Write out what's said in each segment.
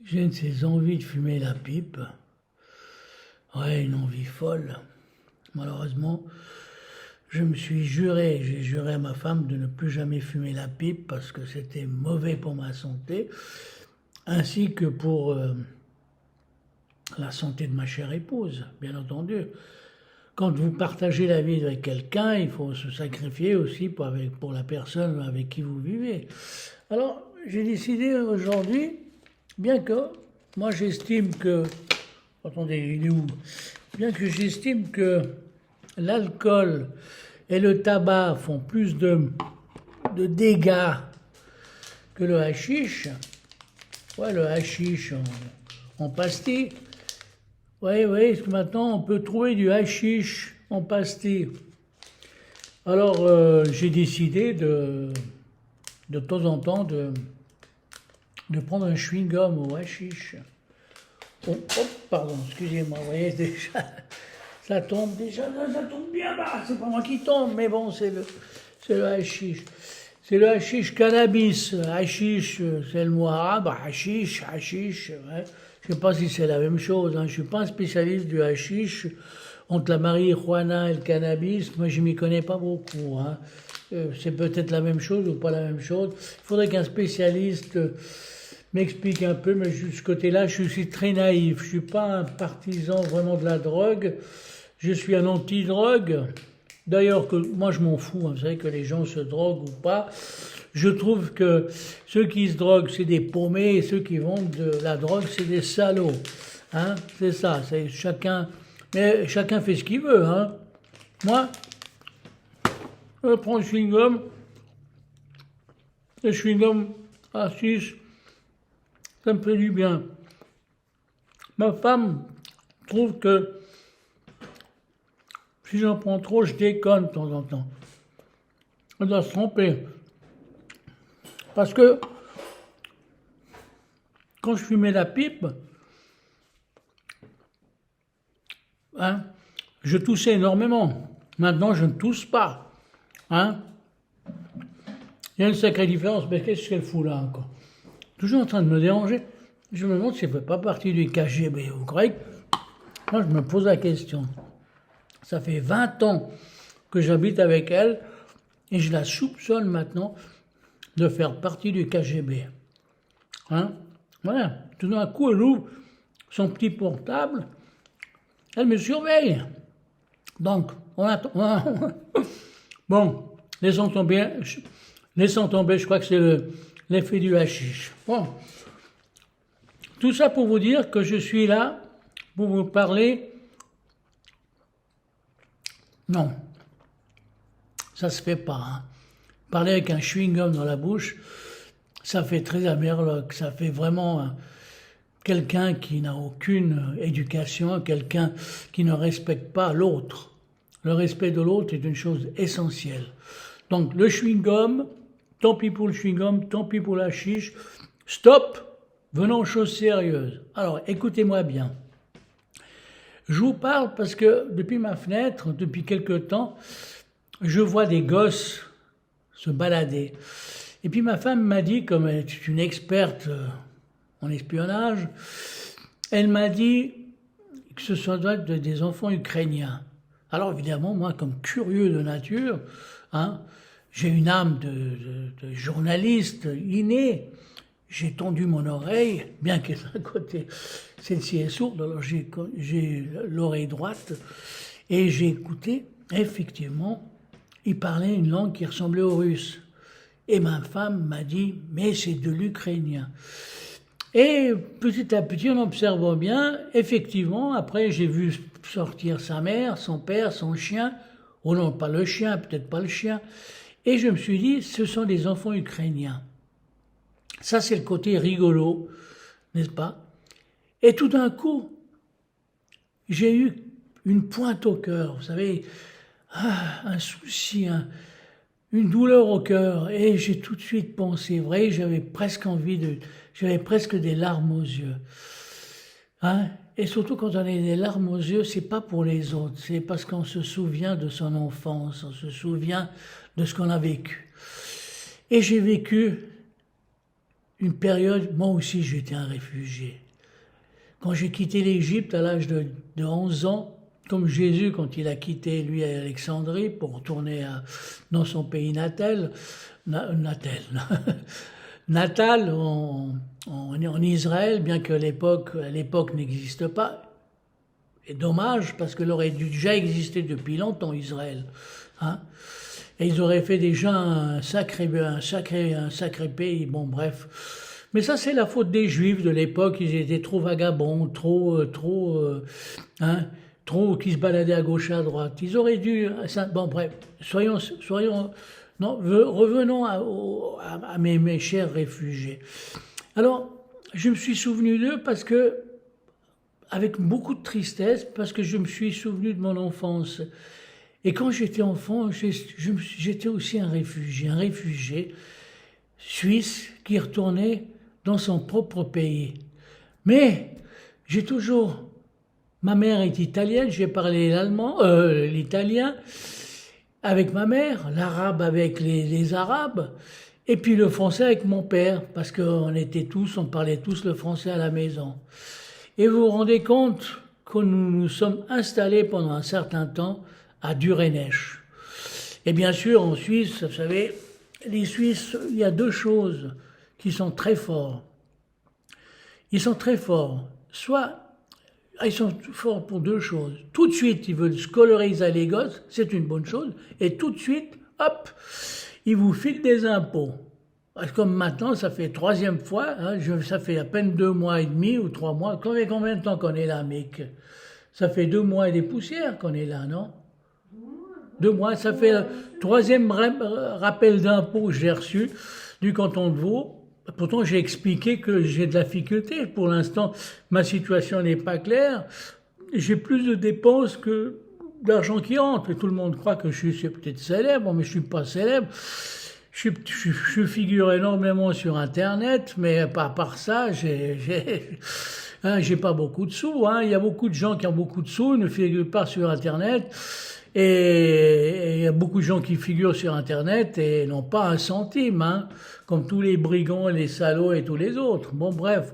J'ai ces envies de fumer la pipe. Ouais, une envie folle. Malheureusement, j'ai juré à ma femme de ne plus jamais fumer la pipe parce que c'était mauvais pour ma santé, ainsi que pour la santé de ma chère épouse, bien entendu. Quand vous partagez la vie avec quelqu'un, il faut se sacrifier aussi pour la personne avec qui vous vivez. Alors, j'ai décidé aujourd'hui, bien que moi j'estime que, attendez, il est où? Bien que j'estime que l'alcool et le tabac font plus de dégâts que le hashish, ouais, le hashish en pastille, oui, oui, parce que maintenant on peut trouver du hashish en pastille. Alors j'ai décidé de temps en temps de prendre un chewing-gum au hashish. Oh, oh, pardon, excusez-moi, vous voyez déjà, ça tombe bien bas, c'est pas moi qui tombe, mais bon, c'est le hashish. C'est le hashish cannabis. Hashish, c'est le mot arabe, hashish, hashish. Ouais. Je ne sais pas si c'est la même chose. Hein. Je ne suis pas un spécialiste du hashish. Entre la marijuana et le cannabis, moi je m'y connais pas beaucoup. Hein. C'est peut-être la même chose ou pas la même chose. Il faudrait qu'un spécialiste m'explique un peu, mais de ce côté-là, je suis très naïf. Je ne suis pas un partisan vraiment de la drogue. Je suis un anti-drogue. D'ailleurs, que moi je m'en fous, hein. Vous savez que les gens se droguent ou pas. Je trouve que ceux qui se droguent, c'est des paumés, et ceux qui vendent de la drogue, c'est des salauds. Hein, c'est ça, c'est chacun. Mais chacun fait ce qu'il veut. Hein. Moi, je prends le chewing-gum à 6, ça me fait du bien. Ma femme trouve que si j'en prends trop, je déconne de temps en temps. Elle doit se tromper. Parce que quand je fumais la pipe, hein, je toussais énormément. Maintenant, je ne tousse pas. Hein. Il y a une sacrée différence, mais qu'est-ce qu'elle fout là encore? Toujours en train de me déranger. Je me demande si elle ne fait pas partie du KGB. Vous croyez? Moi, je me pose la question. Ça fait 20 ans que j'habite avec elle et je la soupçonne maintenant de faire partie du KGB. Hein? Voilà. Tout d'un coup, elle ouvre son petit portable. Elle me surveille. Donc, on attend. Bon, laissons tomber. Je crois que c'est l'effet du hashish. Bon. Tout ça pour vous dire que je suis là pour vous parler. Non, ça se fait pas. Hein. Parler avec un chewing-gum dans la bouche, ça fait très amerloc. Ça fait vraiment quelqu'un qui n'a aucune éducation, quelqu'un qui ne respecte pas l'autre. Le respect de l'autre est une chose essentielle. Donc le chewing-gum, tant pis pour le chewing-gum, tant pis pour la chiche. Stop, venons aux choses sérieuses. Alors écoutez-moi bien. Je vous parle parce que depuis ma fenêtre, depuis quelque temps, je vois des gosses se balader. Et puis ma femme m'a dit, comme elle est une experte en espionnage, elle m'a dit que ce sont des enfants ukrainiens. Alors évidemment, moi, comme curieux de nature, hein, j'ai une âme de journaliste innée. J'ai tendu mon oreille, bien que d'un côté celle-ci est sourde, alors j'ai l'oreille droite, et j'ai écouté, effectivement, il parlait une langue qui ressemblait au russe. Et ma femme m'a dit, mais c'est de l'ukrainien. Et petit à petit, en observant bien, effectivement, après j'ai vu sortir sa mère, son père, son chien, oh non, pas le chien, peut-être pas le chien, et je me suis dit, ce sont des enfants ukrainiens. Ça, c'est le côté rigolo, n'est-ce pas? Et tout d'un coup, j'ai eu une pointe au cœur, vous savez, un souci, une douleur au cœur, et j'ai tout de suite pensé, vrai, j'avais presque des larmes aux yeux. Hein? Et surtout quand on a des larmes aux yeux, c'est pas pour les autres, c'est parce qu'on se souvient de son enfance, on se souvient de ce qu'on a vécu. Et j'ai vécu une période, moi aussi j'étais un réfugié. Quand j'ai quitté l'Égypte à l'âge de 11 ans, comme Jésus quand il a quitté lui Alexandrie pour retourner dans son pays natal, natal en Israël, bien que l'époque n'existe pas. Et dommage, parce qu'elle aurait dû déjà exister depuis longtemps, Israël. Hein. Et ils auraient fait déjà un sacré pays. Bon, bref. Mais ça, c'est la faute des Juifs de l'époque. Ils étaient trop vagabonds, trop qui se baladaient à gauche et à droite. Ils auraient dû. Bon, bref. Non, revenons à mes chers réfugiés. Alors, je me suis souvenu d'eux parce que, avec beaucoup de tristesse, parce que je me suis souvenu de mon enfance. Et quand j'étais enfant, j'étais aussi un réfugié suisse qui retournait dans son propre pays. Mais j'ai toujours... Ma mère est italienne, j'ai parlé l'italien avec ma mère, l'arabe avec les arabes, et puis le français avec mon père, parce on parlait tous le français à la maison. Et vous vous rendez compte que nous nous sommes installés pendant un certain temps à Durenech. Et bien sûr, en Suisse, vous savez, les Suisses, il y a deux choses qui sont très forts. Ils sont très forts. Soit, ils sont forts pour deux choses. Tout de suite, ils veulent scolariser les gosses, c'est une bonne chose. Et tout de suite, hop, ils vous filent des impôts. Comme maintenant, ça fait troisième fois, ça fait à peine 2 mois et demi ou 3 mois. Combien de temps qu'on est là, mec? Ça fait 2 mois et des poussières qu'on est là, non? 2 mois, ça fait le troisième rappel d'impôt que j'ai reçu du canton de Vaud. Pourtant, j'ai expliqué que j'ai de la difficulté. Pour l'instant, ma situation n'est pas claire. J'ai plus de dépenses que d'argent qui entre. Et tout le monde croit que je suis peut-être célèbre, mais je suis pas célèbre. Je figure énormément sur Internet, mais à part ça, j'ai pas beaucoup de sous. Il y a beaucoup de gens qui ont beaucoup de sous, ils ne figurent pas sur Internet. Et il y a beaucoup de gens qui figurent sur Internet et n'ont pas un centime, comme tous les brigands, les salauds et tous les autres. Bon, bref.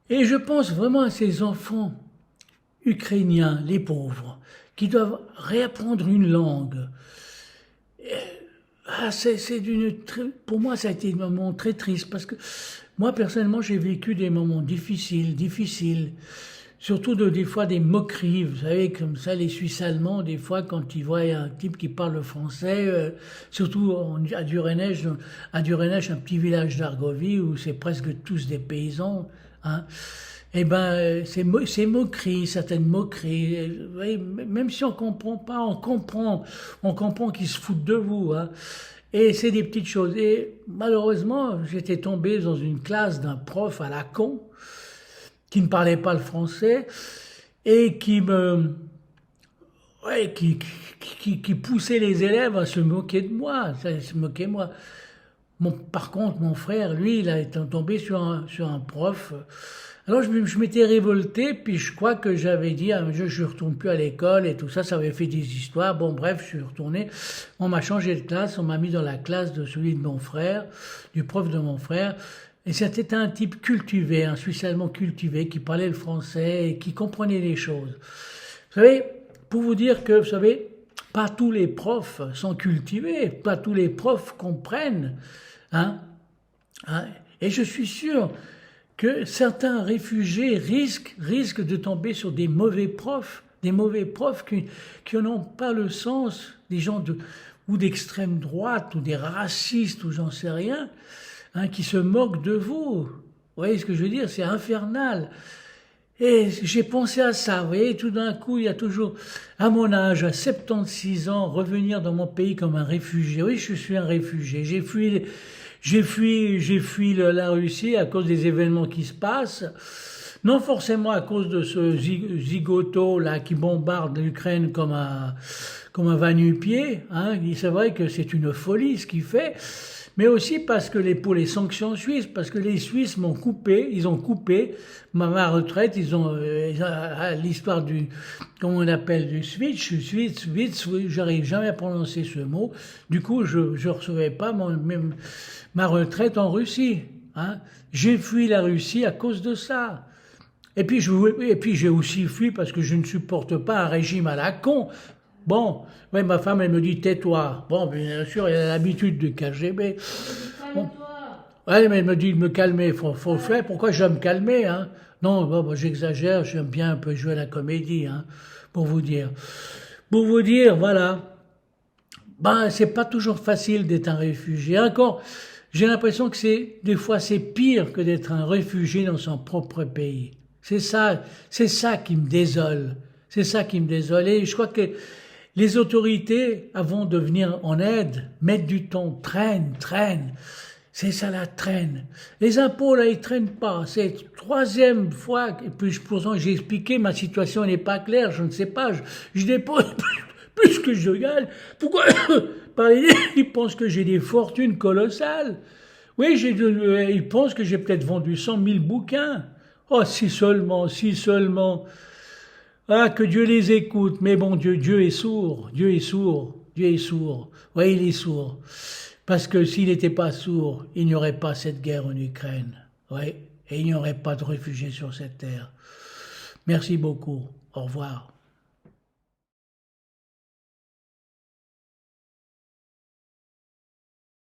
Et je pense vraiment à ces enfants ukrainiens, les pauvres, qui doivent réapprendre une langue. Pour moi, ça a été un moment très triste parce que moi, personnellement, j'ai vécu des moments difficiles. Surtout des fois des moqueries. Vous savez, comme ça, les Suisses allemands, des fois, quand ils voient un type qui parle le français, surtout à Durenech, un petit village d'Argovie où c'est presque tous des paysans, eh ben, ces moqueries, certaines moqueries, vous voyez, même si on comprend pas, on comprend qu'ils se foutent de vous, Et c'est des petites choses. Et malheureusement, j'étais tombé dans une classe d'un prof à la con, qui ne parlait pas le français, et qui poussait les élèves à se moquer de moi, Par contre, mon frère, lui, il a été tombé sur un prof. Alors je m'étais révolté, puis je crois que j'avais dit, je retourne plus à l'école et tout ça, ça avait fait des histoires. Bon, bref, je suis retourné. On m'a changé de classe, on m'a mis dans la classe de celui de mon frère, du prof de mon frère. Et c'était un type cultivé, un Suisse allemand cultivé, qui parlait le français et qui comprenait les choses. Vous savez, pour vous dire que, vous savez, pas tous les profs sont cultivés, pas tous les profs comprennent, Et je suis sûr que certains réfugiés risquent de tomber sur des mauvais profs qui n'ont pas le sens, des gens ou d'extrême droite, ou des racistes, ou j'en sais rien, qui se moquent de vous. Vous voyez ce que je veux dire? C'est infernal. Et j'ai pensé à ça, vous voyez, tout d'un coup, il y a toujours, à mon âge, à 76 ans, revenir dans mon pays comme un réfugié. Oui, je suis un réfugié. J'ai fui la Russie à cause des événements qui se passent. Non forcément à cause de ce zigoto là qui bombarde l'Ukraine comme un va-nu-pied. C'est vrai que c'est une folie ce qu'il fait. Mais aussi parce que pour les sanctions suisses, parce que les Suisses ils ont coupé ma retraite, l'histoire comment on appelle, du switch, j'arrive jamais à prononcer ce mot. Du coup, je recevais pas ma retraite en Russie. Hein. J'ai fui la Russie à cause de ça. Et puis j'ai aussi fui parce que je ne supporte pas un régime à la con. Bon, ouais, ma femme, elle me dit tais-toi. Bon, bien sûr, elle a l'habitude du KGB. Bon. Ouais, mais elle me dit de me calmer. Faut le faire. Pourquoi je dois me calmer, hein? Non, bon, j'exagère. J'aime bien un peu jouer à la comédie, hein, pour vous dire. Pour vous dire, voilà. Ben, c'est pas toujours facile d'être un réfugié. Encore, j'ai l'impression que des fois, c'est pire que d'être un réfugié dans son propre pays. C'est ça qui me désole. C'est ça qui me désole. Et je crois que les autorités, avant de venir en aide, mettent du temps, traînent. C'est ça la traîne. Les impôts, là, ils traînent pas. C'est troisième fois, et puis pourtant j'ai expliqué, ma situation n'est pas claire, je ne sais pas, je dépose plus que je gagne. Pourquoi ils pensent que j'ai des fortunes colossales. Oui, ils pensent que j'ai peut-être vendu 100 000 bouquins. Oh, si seulement, si seulement. Ah, que Dieu les écoute. Mais bon, Dieu est sourd. Dieu est sourd. Dieu est sourd. Oui, il est sourd. Parce que s'il n'était pas sourd, il n'y aurait pas cette guerre en Ukraine. Oui, et il n'y aurait pas de réfugiés sur cette terre. Merci beaucoup. Au revoir.